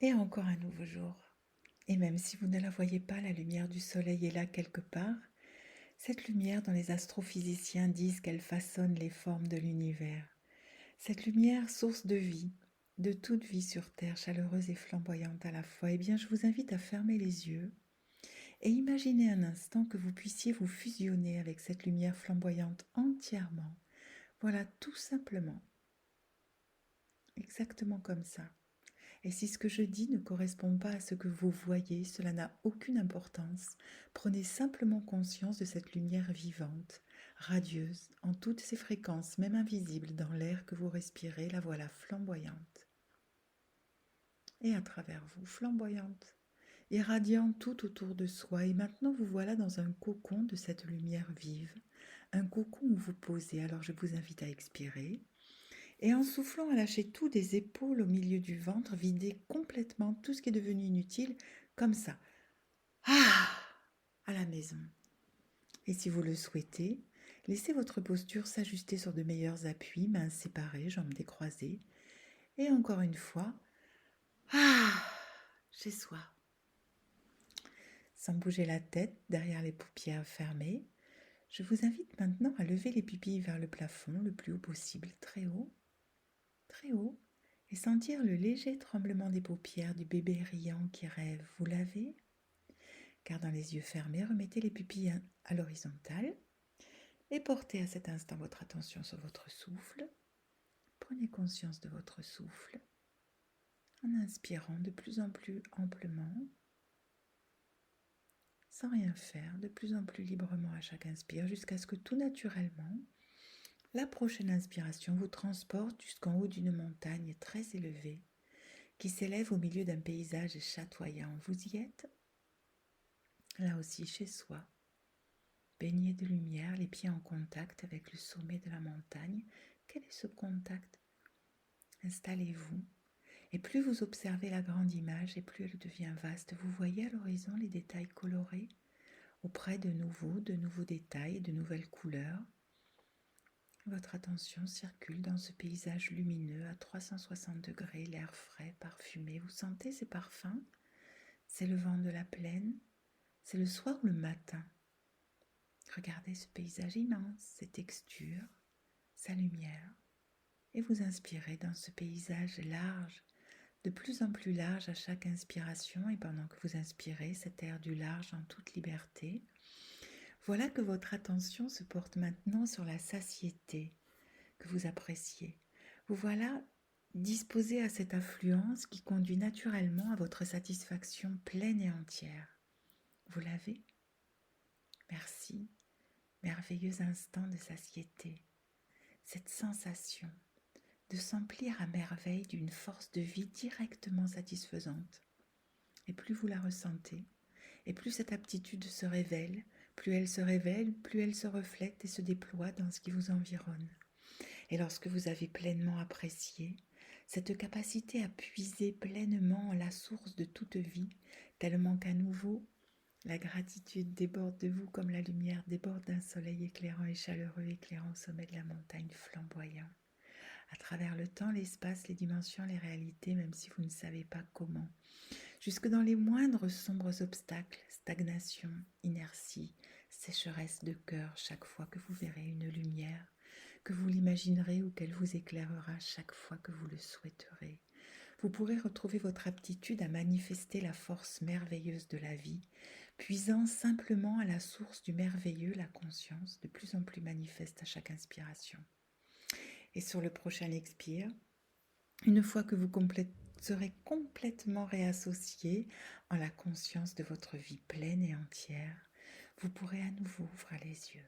Et encore un nouveau jour. Et même si vous ne la voyez pas, la lumière du soleil est là quelque part. Cette lumière dont les astrophysiciens disent qu'elle façonne les formes de l'univers. Cette lumière, source de vie, de toute vie sur Terre, chaleureuse et flamboyante à la fois. Eh bien, je vous invite à fermer les yeux et imaginer un instant que vous puissiez vous fusionner avec cette lumière flamboyante entièrement. Voilà, tout simplement. Exactement comme ça. Et si ce que je dis ne correspond pas à ce que vous voyez, cela n'a aucune importance. Prenez simplement conscience de cette lumière vivante, radieuse, en toutes ses fréquences, même invisibles dans l'air que vous respirez, la voilà flamboyante. Et à travers vous, flamboyante, irradiant tout autour de soi. Et maintenant, vous voilà dans un cocon de cette lumière vive, un cocon où vous posez. Alors je vous invite à expirer. Et en soufflant à lâcher tout des épaules au milieu du ventre, videz complètement tout ce qui est devenu inutile, comme ça. Ah, à la maison. Et si vous le souhaitez, laissez votre posture s'ajuster sur de meilleurs appuis, mains séparées, jambes décroisées. Et encore une fois, chez soi. Sans bouger la tête, derrière les paupières fermées, je vous invite maintenant à lever les pupilles vers le plafond le plus haut possible, très haut, et sentir le léger tremblement des paupières du bébé riant qui rêve. Vous l'avez? Gardant les yeux fermés, remettez les pupilles à l'horizontale et portez à cet instant votre attention sur votre souffle. Prenez conscience de votre souffle en inspirant de plus en plus amplement, sans rien faire, de plus en plus librement à chaque inspire, jusqu'à ce que tout naturellement, la prochaine inspiration vous transporte jusqu'en haut d'une montagne très élevée qui s'élève au milieu d'un paysage chatoyant. Vous y êtes? Là aussi chez soi, baigné de lumière, les pieds en contact avec le sommet de la montagne. Quel est ce contact? Installez-vous. Et plus vous observez la grande image, et plus elle devient vaste. Vous voyez à l'horizon les détails colorés, auprès de nouveaux détails, de nouvelles couleurs. Votre attention circule dans ce paysage lumineux à 360 degrés, l'air frais, parfumé. Vous sentez ces parfums? C'est le vent de la plaine, c'est le soir ou le matin. Regardez ce paysage immense, ses textures, sa lumière, et vous inspirez dans ce paysage large, de plus en plus large à chaque inspiration, et pendant que vous inspirez cet air du large en toute liberté, voilà que votre attention se porte maintenant sur la satiété que vous appréciez. Vous voilà disposé à cette affluence qui conduit naturellement à votre satisfaction pleine et entière. Vous l'avez? Merci. Merveilleux instant de satiété. Cette sensation de s'emplir à merveille d'une force de vie directement satisfaisante. Et plus vous la ressentez, et plus cette aptitude se révèle, plus elle se révèle, plus elle se reflète et se déploie dans ce qui vous environne. Et lorsque vous avez pleinement apprécié cette capacité à puiser pleinement en la source de toute vie, tellement qu'à nouveau, la gratitude déborde de vous comme la lumière déborde d'un soleil éclairant et chaleureux éclairant au sommet de la montagne flamboyant. À travers le temps, l'espace, les dimensions, les réalités, même si vous ne savez pas comment. Jusque dans les moindres sombres obstacles, stagnation, inertie, sécheresse de cœur, chaque fois que vous verrez une lumière, que vous l'imaginerez ou qu'elle vous éclairera chaque fois que vous le souhaiterez. Vous pourrez retrouver votre aptitude à manifester la force merveilleuse de la vie, puisant simplement à la source du merveilleux, la conscience, de plus en plus manifeste à chaque inspiration. Et sur le prochain expire, une fois que vous serez complètement réassocié en la conscience de votre vie pleine et entière, vous pourrez à nouveau ouvrir les yeux.